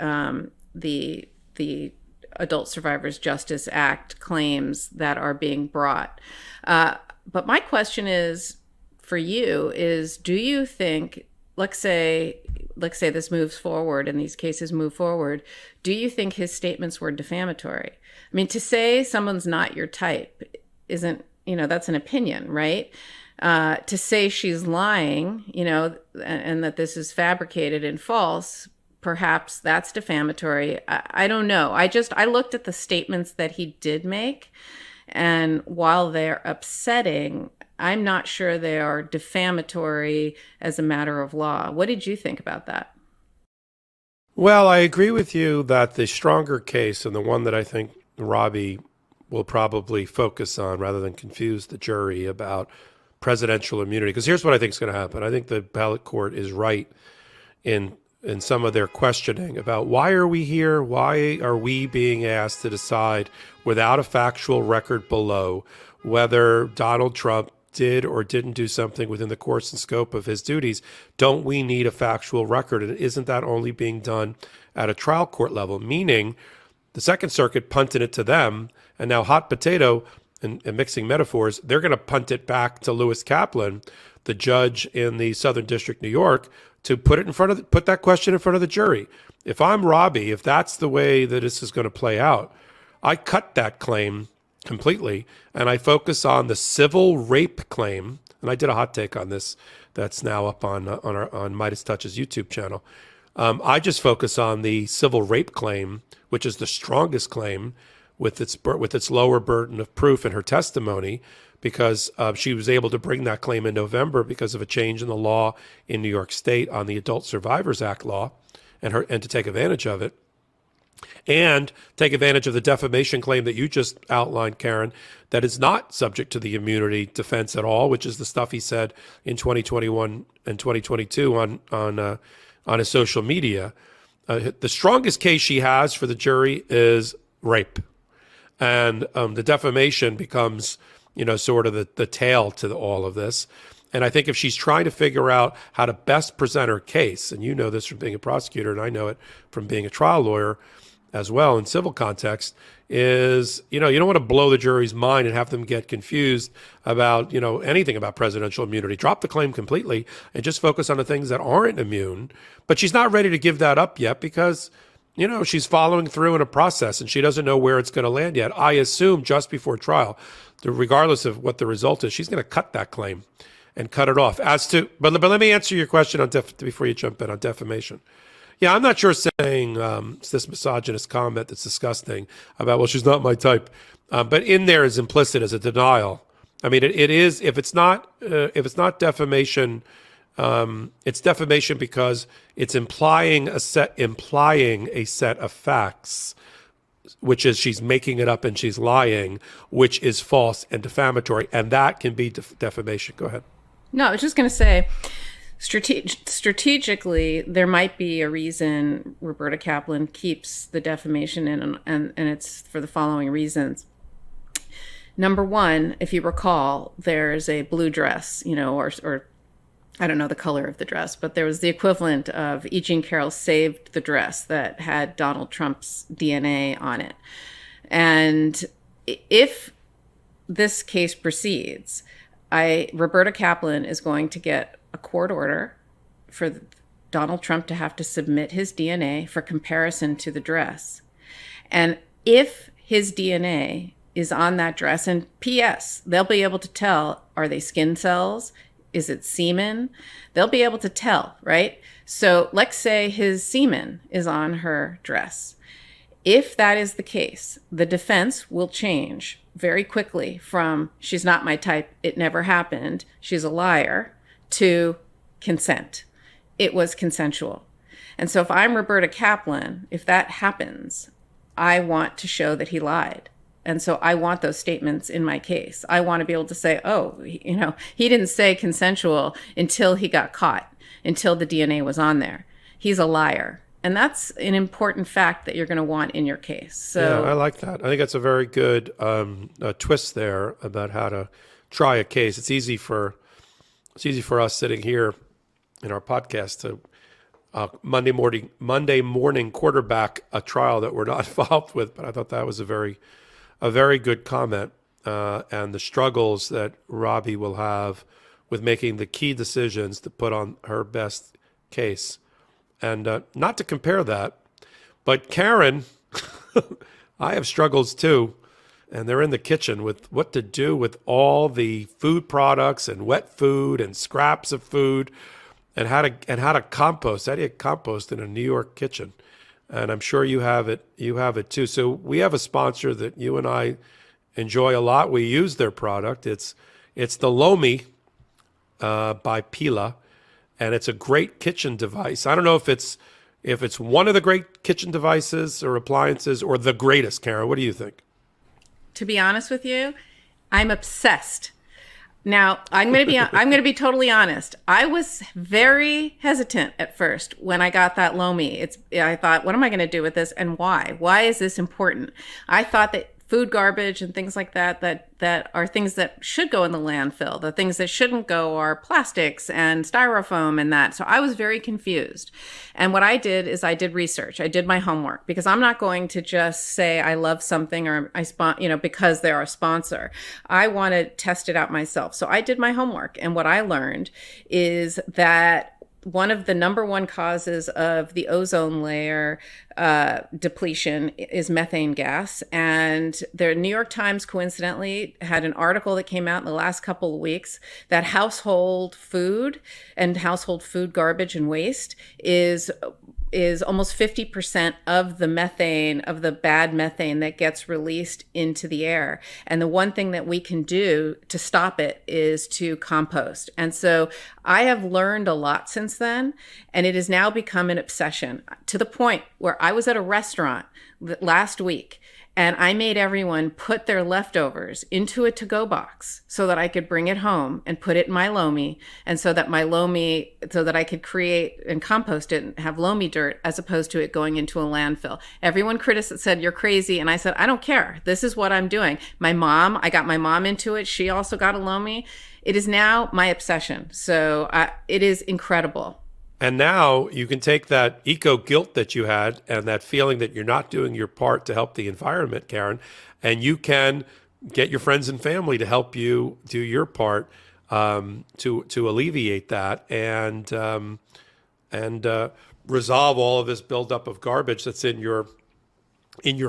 Adult Survivors Justice Act claims that are being brought. But my question is for you is, do you think, let's say this moves forward and these cases move forward, do you think his statements were defamatory? I mean, to say someone's not your type isn't, that's an opinion, right? To say she's lying, and that this is fabricated and false, perhaps that's defamatory. I don't know. I looked at the statements that he did make, and while they're upsetting, I'm not sure they are defamatory as a matter of law. What did you think about that? Well, I agree with you that the stronger case, and the one that I think Robbie will probably focus on rather than confuse the jury about presidential immunity, because here's what I think is going to happen. I think the appellate court is right in some of their questioning about why are we here? Why are we being asked to decide without a factual record below whether Donald Trump did or didn't do something within the course and scope of his duties? Don't we need a factual record? And isn't that only being done at a trial court level? Meaning the Second Circuit punted it to them, and now hot potato, and mixing metaphors, they're going to punt it back to Lewis Kaplan, the judge in the Southern District, New York, to put that question in front of the jury. If I'm Robbie, if that's the way that this is going to play out, I cut that claim completely and I focus on the civil rape claim. And I did a hot take on this that's now up on MeidasTouch's YouTube channel. I just focus on the civil rape claim, which is the strongest claim with its lower burden of proof in her testimony, because she was able to bring that claim in November because of a change in the law in New York State on the Adult Survivors Act law, and to take advantage of it, and take advantage of the defamation claim that you just outlined, Karen, that is not subject to the immunity defense at all, which is the stuff he said in 2021 and 2022 on his social media. The strongest case she has for the jury is rape, and the defamation becomes sort of the tail to all of this. And I think if she's trying to figure out how to best present her case, and you know this from being a prosecutor, and I know it from being a trial lawyer as well in civil context, is, you don't want to blow the jury's mind and have them get confused about, anything about presidential immunity. Drop the claim completely and just focus on the things that aren't immune. But she's not ready to give that up yet because she's following through in a process and she doesn't know where it's going to land yet. I assume just before trial, regardless of what the result is, she's going to cut that claim and cut it off. But let me answer your question on before you jump in on defamation. Yeah, I'm not sure saying it's this misogynist comment that's disgusting about, well, she's not my type. But in there is implicit as a denial. I mean, it is, if it's not defamation, it's defamation because it's implying a set of facts, which is she's making it up and she's lying, which is false and defamatory, and that can be defamation. Go ahead. No, I was just going to say, strategically, there might be a reason Roberta Kaplan keeps the defamation in, and it's for the following reasons. Number one, if you recall, there's a blue dress, or I don't know the color of the dress, but there was the equivalent of E. Jean Carroll saved the dress that had Donald Trump's DNA on it. And if this case proceeds, Roberta Kaplan is going to get a court order for Donald Trump to have to submit his DNA for comparison to the dress. And if his DNA is on that dress, and P.S., they'll be able to tell, are they skin cells? Is it semen? They'll be able to tell, right? So let's say his semen is on her dress. If that is the case, the defense will change very quickly from she's not my type, it never happened, she's a liar, to consent. It was consensual. And so if I'm Roberta Kaplan, if that happens, I want to show that he lied. And so I want those statements in my case. I want to be able to say, oh, he didn't say consensual until he got caught, until the DNA was on there. He's a liar. And that's an important fact that you're going to want in your case. So yeah, I like that. I think that's a very good twist there about how to try a case. It's easy for us sitting here in our podcast to Monday morning quarterback a trial that we're not involved with. But I thought that was a very good comment, and the struggles that Robbie will have with making the key decisions to put on her best case. And not to compare that, but Karen, I have struggles too, and they're in the kitchen with what to do with all the food products and wet food and scraps of food, and how to compost. How do you compost in a New York kitchen? And I'm sure you have it too. So we have a sponsor that you and I enjoy a lot. We use their product. It's the Lomi by Pila, and it's a great kitchen device. I don't know if it's one of the great kitchen devices or appliances or the greatest. Karen, what do you think? To be honest with you, I'm obsessed. Now, I'm going to be totally honest. I was very hesitant at first when I got that Lomi. I thought, what am I going to do with this, and why? Why is this important? I thought that food garbage and things like that are things that should go in the landfill. The things that shouldn't go are plastics and styrofoam and that. So I was very confused. And what I did is I did research. I did my homework, because I'm not going to just say I love something or because they're a sponsor. I want to test it out myself. So I did my homework. And what I learned is that one of the number one causes of the ozone layer depletion is methane gas. And the New York Times, coincidentally, had an article that came out in the last couple of weeks that household food and household food garbage and waste is almost 50% of the methane, of the bad methane that gets released into the air. And the one thing that we can do to stop it is to compost. And so I have learned a lot since then, and it has now become an obsession, to the point where I was at a restaurant last week, and I made everyone put their leftovers into a to-go box so that I could bring it home and put it in my Lomi, and so that I could create and compost it and have Lomi dirt, as opposed to it going into a landfill. Everyone said, you're crazy. And I said, I don't care. This is what I'm doing. I got my mom into it. She also got a Lomi. It is now my obsession. So it is incredible. And now you can take that eco guilt that you had and that feeling that you're not doing your part to help the environment, Karen, and you can get your friends and family to help you do your part to alleviate that and resolve all of this buildup of garbage that's in your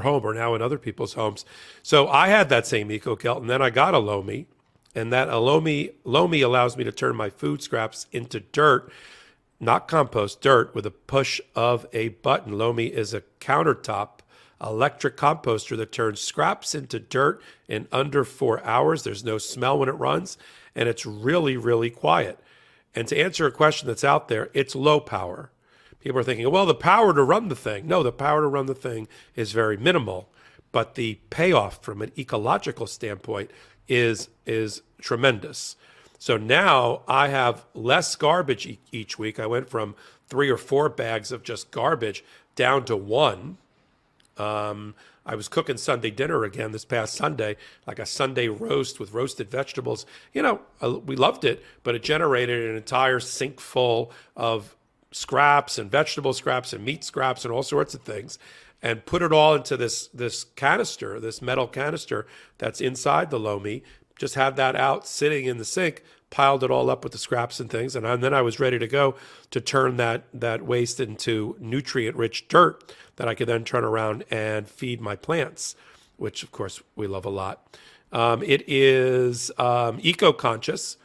home or now in other people's homes. So I had that same eco guilt, and then I got a Lomi, and that Lomi allows me to turn my food scraps into dirt. Not compost, dirt, with a push of a button. Lomi is a countertop electric composter that turns scraps into dirt in under 4 hours. There's no smell when it runs, and it's really, really quiet. And to answer a question that's out there, it's low power. People are thinking, well, the power to run the thing. No, the power to run the thing is very minimal, but the payoff from an ecological standpoint is tremendous. So now I have less garbage each week. I went from 3 or 4 bags of just garbage down to 1. I was cooking Sunday dinner again this past Sunday, like a Sunday roast with roasted vegetables. We loved it, but it generated an entire sink full of scraps and vegetable scraps and meat scraps and all sorts of things, and put it all into this canister, this metal canister that's inside the Lomi. Just have that out sitting in the sink, piled it all up with the scraps and things. And then I was ready to go to turn that waste into nutrient-rich dirt that I could then turn around and feed my plants, which, of course, we love a lot. It is eco-conscious.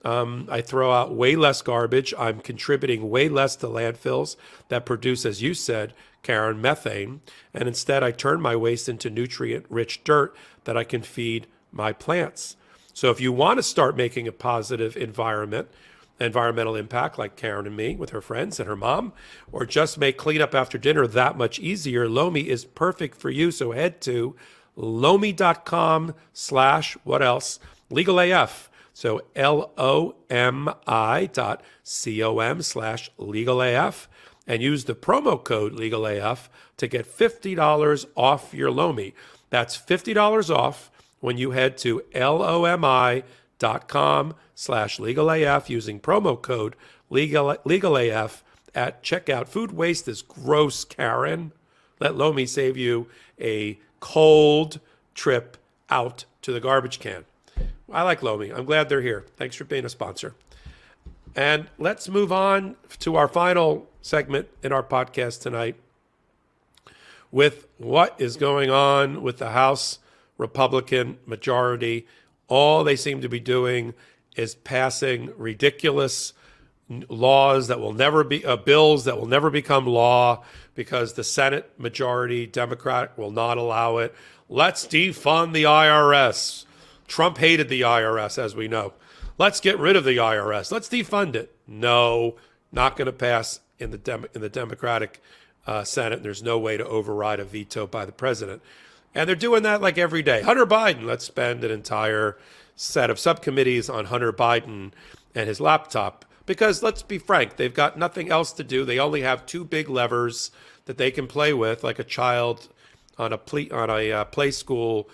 I throw out way less garbage. I'm contributing way less to landfills that produce, as you said, Karen, methane. And instead, I turn my waste into nutrient-rich dirt that I can feed my plants. So if you want to start making a positive environmental impact like Karen and me with her friends and her mom, or just make cleanup after dinner that much easier, Lomi is perfect for you. So head to lomi.com/what else? LegalAF. So LOMI.com/LegalAF and use the promo code LegalAF to get $50 off your Lomi. That's $50 off when you head to LOMI.com/LegalAF using promo code LegalAF at checkout. Food waste is gross, Karen. Let Lomi save you a cold trip out to the garbage can. I like Lomi. I'm glad they're here. Thanks for being a sponsor. And let's move on to our final segment in our podcast tonight with what is going on with the House Republican majority. All they seem to be doing is passing ridiculous laws that will never be bills that will never become law because the Senate majority Democrat will not allow it. Let's defund the IRS. Trump hated the IRS, as we know. Let's get rid of the IRS. Let's defund it. No, not going to pass in the Democratic Senate. There's no way to override a veto by the president. And they're doing that like every day. Hunter Biden, let's spend an entire set of subcommittees on Hunter Biden and his laptop. Because let's be frank, they've got nothing else to do. They only have two big levers that they can play with, like a child on a play school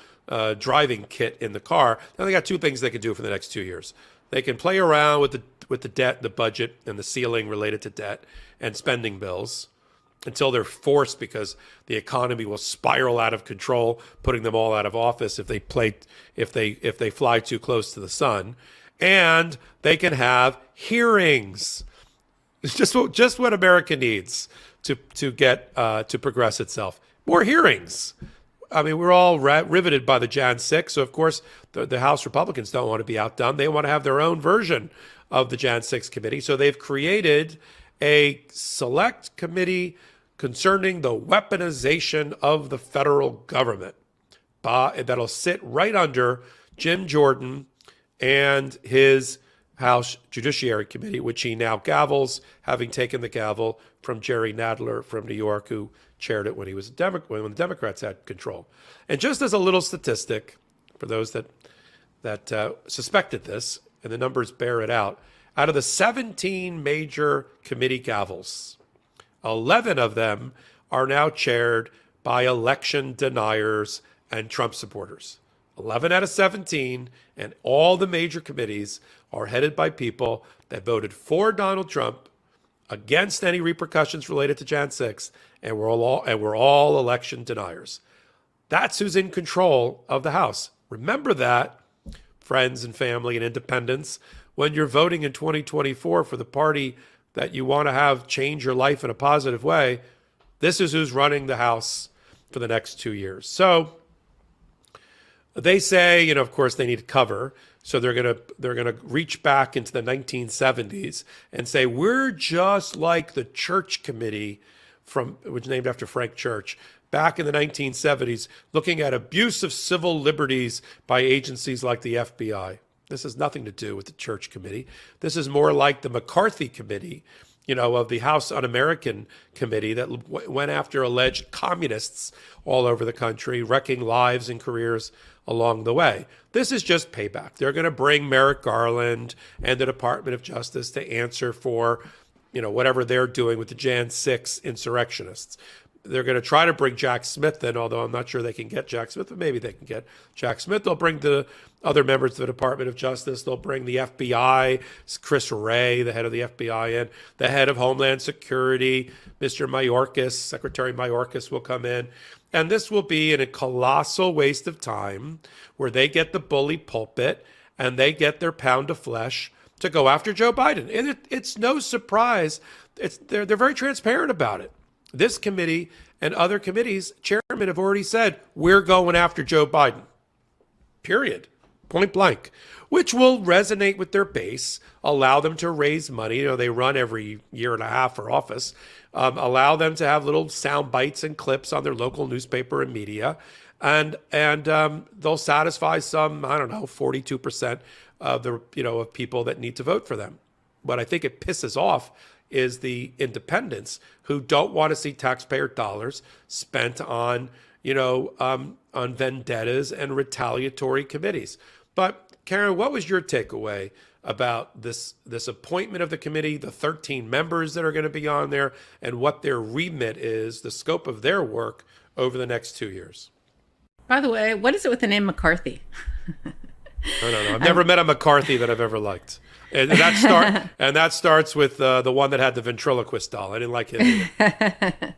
driving kit in the car. Now they got two things they can do for the next 2 years. They can play around with the debt, the budget, and the ceiling related to debt and spending bills until they're forced because the economy will spiral out of control, putting them all out of office if they fly too close to the sun. And they can have hearings. It's just what America needs to progress itself. More hearings. I mean, we're all riveted by the Jan 6. So, of course, the House Republicans don't want to be outdone. They want to have their own version of the Jan 6 committee. So they've created a select committee concerning the weaponization of the federal government that'll sit right under Jim Jordan and his House Judiciary Committee, which he now gavels, having taken the gavel from Jerry Nadler from New York, who chaired it when he was when the Democrats had control. And just as a little statistic, for those that suspected this, and the numbers bear it out of the 17 major committee gavels, 11 of them are now chaired by election deniers and Trump supporters. 11 out of 17, and all the major committees are headed by people that voted for Donald Trump, against any repercussions related to Jan 6, and we're all election deniers. That's who's in control of the House. Remember that, friends and family and independents, when you're voting in 2024 for the party that you want to have change your life in a positive way. This is who's running the House for the next 2 years. So they say, of course, they need cover. So they're gonna reach back into the 1970s and say we're just like the Church Committee which is named after Frank Church, back in the 1970s, looking at abuse of civil liberties by agencies like the FBI. This has nothing to do with the Church Committee. This is more like the McCarthy Committee, of the House Un-American Committee that went after alleged communists all over the country, wrecking lives and careers along the way. This is just payback. They're going to bring Merrick Garland and the Department of Justice to answer for, whatever they're doing with the Jan 6 insurrectionists. They're going to try to bring Jack Smith in, although I'm not sure they can get Jack Smith, but maybe they can get Jack Smith. They'll bring the other members of the Department of Justice. They'll bring the FBI, Chris Wray, the head of the FBI, in. The head of Homeland Security, Mr. Mayorkas, Secretary Mayorkas will come in. And this will be a colossal waste of time where they get the bully pulpit and they get their pound of flesh to go after Joe Biden. And it's no surprise. They're very transparent about it. This committee and other committees, chairmen have already said, we're going after Joe Biden. Period. Point blank. Which will resonate with their base, allow them to raise money. You know, they run every year and a half for office. Allow them to have little sound bites and clips on their local newspaper and media. And they'll satisfy some, 42% of the, of people that need to vote for them. What I think it pisses off is the independents who don't want to see taxpayer dollars spent on, on vendettas and retaliatory committees. But Karen, what was your takeaway about this appointment of the committee, the 13 members that are going to be on there, and what their remit is, the scope of their work over the next 2 years? By the way, what is it with the name McCarthy? I don't know. I've never met a McCarthy that I've ever liked. And that starts with the one that had the ventriloquist doll. I didn't like him either.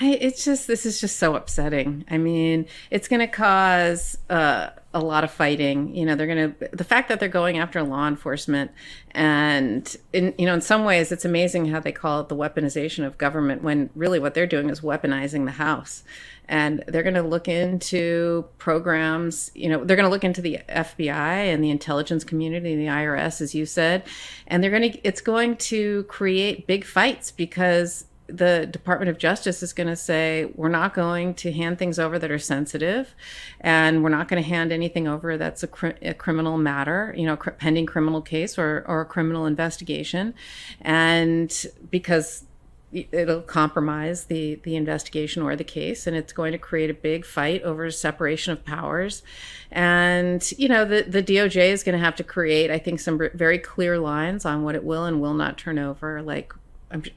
This is just so upsetting. I mean, it's going to cause a lot of fighting. The fact that they're going after law enforcement, and in some ways, it's amazing how they call it the weaponization of government when really what they're doing is weaponizing the House. And they're going to look into programs, they're going to look into the FBI and the intelligence community and the IRS, as you said, and it's going to create big fights because the Department of Justice is going to say, we're not going to hand things over that are sensitive, and we're not going to hand anything over that's a criminal matter, pending criminal case or a criminal investigation. And because it'll compromise the investigation or the case, and it's going to create a big fight over separation of powers. And, the DOJ is going to have to create, I think, some very clear lines on what it will and will not turn over. Like,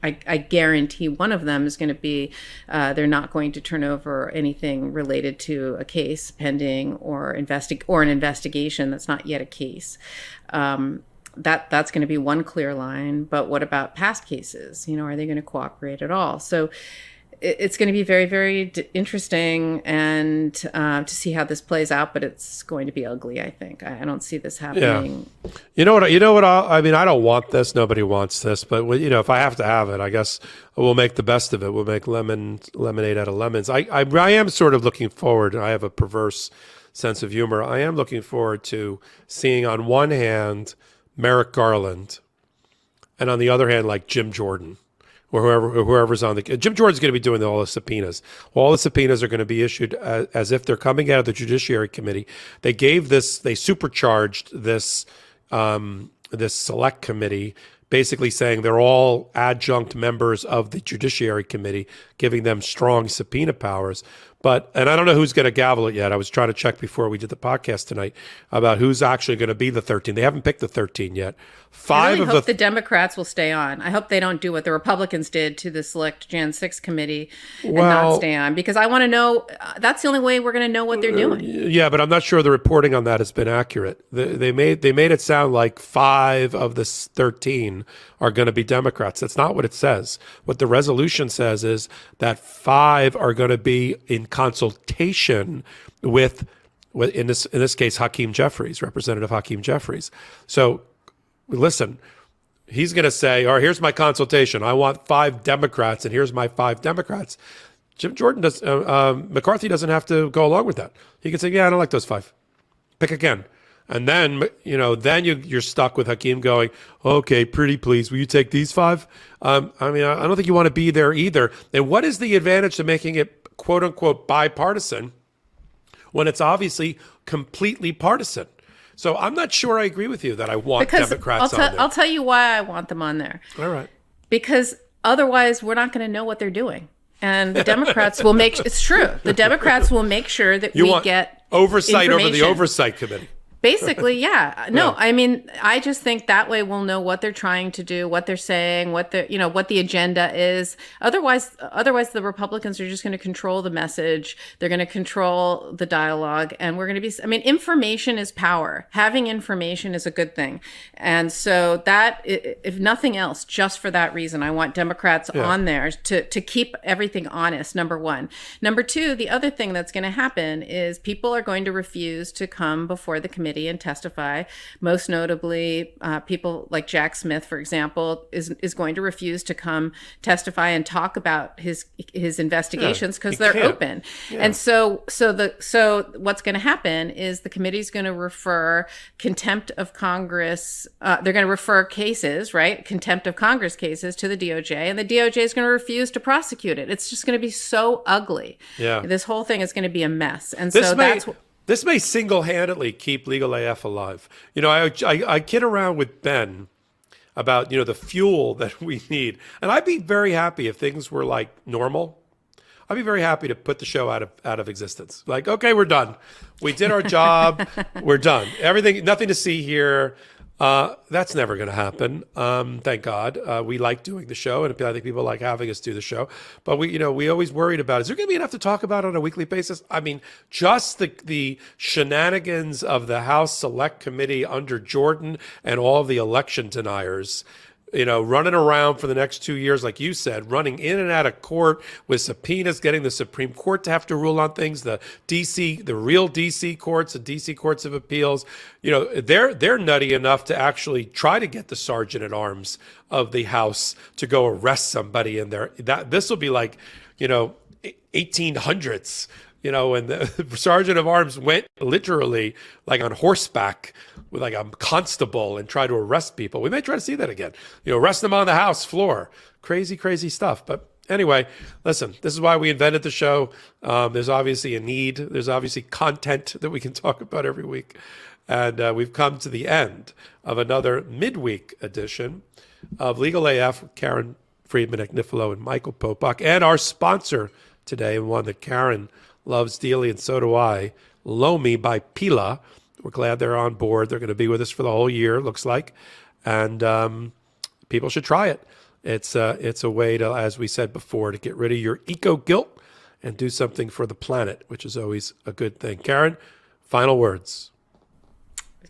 I guarantee one of them is going to be they're not going to turn over anything related to a case pending or an investigation that's not yet a case. That's going to be one clear line. But what about past cases? Are they going to cooperate at all? So it's going to be very, very interesting and to see how this plays out. But it's going to be ugly, I think. I don't see this happening. Yeah. I don't want this. Nobody wants this. But if I have to have it, I guess we'll make the best of it. We'll make lemonade out of lemons. I am sort of looking forward. I have a perverse sense of humor. I am looking forward to seeing, on one hand, Merrick Garland, and on the other hand, like Jim Jordan, or whoever's on the. Jim Jordan's going to be doing all the subpoenas. All the subpoenas are going to be issued as if they're coming out of the Judiciary Committee. They supercharged this select committee, basically saying they're all adjunct members of the Judiciary Committee, giving them strong subpoena powers. And I don't know who's going to gavel it yet. I was trying to check before we did the podcast tonight about who's actually going to be the 13. They haven't picked the 13 yet. I hope the Democrats will stay on. I hope they don't do what the Republicans did to the Select Jan 6 committee and not stay on, because I want to know. That's the only way we're going to know what they're doing. Yeah, but I'm not sure the reporting on that has been accurate. They made it sound like 5 of the 13 are going to be Democrats. That's not what it says. What the resolution says is that 5 are going to be in consultation with in this case, Representative Hakeem Jeffries. So listen, he's going to say, all right, here's my consultation. I want 5 Democrats, and here's my 5 Democrats. McCarthy doesn't have to go along with that. He can say, yeah, I don't like those 5. Pick again. And then, you're stuck with Hakeem going, okay, pretty please, will you take these 5? I don't think you want to be there either. And what is the advantage to making it, quote unquote, bipartisan when it's obviously completely partisan? So I'm not sure I agree with you that I want Democrats on there. I'll tell you why I want them on there. All right. Because otherwise we're not going to know what they're doing. And the Democrats will it's true. The Democrats will make sure that we get oversight over the Oversight Committee. Basically, yeah. No, yeah. I mean, I just think that way we'll know what they're trying to do, what they're saying, what the agenda is. Otherwise, the Republicans are just going to control the message. They're going to control the dialogue, and we're going to be. I mean, information is power. Having information is a good thing, and so that, if nothing else, just for that reason, I want Democrats on there to keep everything honest. Number one. Number two, the other thing that's going to happen is people are going to refuse to come before the committee committee and testify. Most notably, people like Jack Smith, for example, is going to refuse to come testify and talk about his investigations because they're open. Yeah. And so what's going to happen is the committee's going to refer contempt of Congress. They're going to refer cases, right? Contempt of Congress cases to the DOJ, and the DOJ is going to refuse to prosecute it. It's just going to be so ugly. Yeah. This whole thing is going to be a mess. And this may single-handedly keep LegalAF alive. I kid around with Ben about, the fuel that we need. And I'd be very happy if things were like normal. I'd be very happy to put the show out of existence. Like, okay, we're done. We did our job. We're done. Nothing to see here. That's never going to happen. Thank God. We like doing the show, and I think people like having us do the show. But we always worried about, is there going to be enough to talk about on a weekly basis? I mean, just the shenanigans of the House Select Committee under Jordan and all the election deniers, running around for the next 2 years, like you said, running in and out of court with subpoenas, getting the Supreme Court to have to rule on things, the real DC courts, the DC courts of appeals, they're nutty enough to actually try to get the sergeant at arms of the House to go arrest somebody in there. This will be like, 1800s. And the sergeant of arms went literally like on horseback with like a constable and tried to arrest people. We may try to see that again. Arrest them on the House floor. Crazy, crazy stuff. But anyway, listen, this is why we invented the show. There's obviously a need. There's obviously content that we can talk about every week. And we've come to the end of another midweek edition of LegalAF with Karen Friedman Agnifilo and Michael Popok. And our sponsor today, one that Karen loves dearly, and so do I, Lomi by Pila. We're glad they're on board. They're going to be with us for the whole year, it looks like. And people should try it. It's a way to, as we said before, to get rid of your eco-guilt and do something for the planet, which is always a good thing. Karen, final words.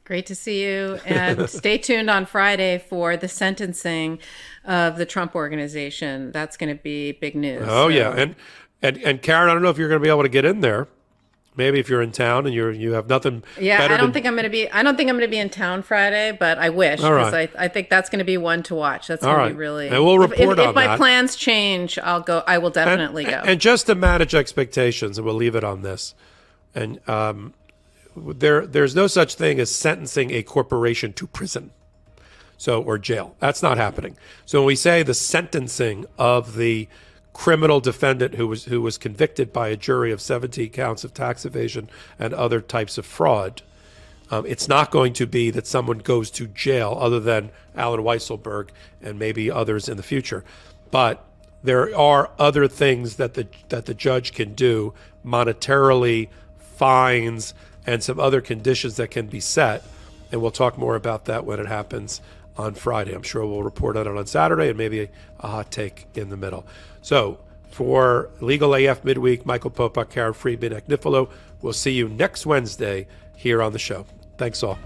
Great to see you. And stay tuned on Friday for the sentencing of the Trump Organization. That's going to be big news. Oh, yeah. And Karen, I don't know if you're going to be able to get in there. Maybe if you're in town and you have nothing. Yeah, I don't think I'm going to be in town Friday, but I wish, because I think that's going to be one to watch. That's going to be really. And we'll report on that. If my plans change, I'll go. I will definitely go. And just to manage expectations, and we'll leave it on this. And there's no such thing as sentencing a corporation to prison, or jail. That's not happening. So when we say the sentencing of the criminal defendant who was convicted by a jury of 17 counts of tax evasion and other types of fraud, it's not going to be that someone goes to jail, other than Alan Weisselberg and maybe others in the future. But there are other things that the judge can do monetarily, fines, and some other conditions that can be set. And we'll talk more about that when it happens on Friday. I'm sure we'll report on it on Saturday, and maybe a hot take in the middle. So for LegalAF Midweek, Michael Popok, Karen Friedman Agnifilo, we'll see you next Wednesday here on the show. Thanks all.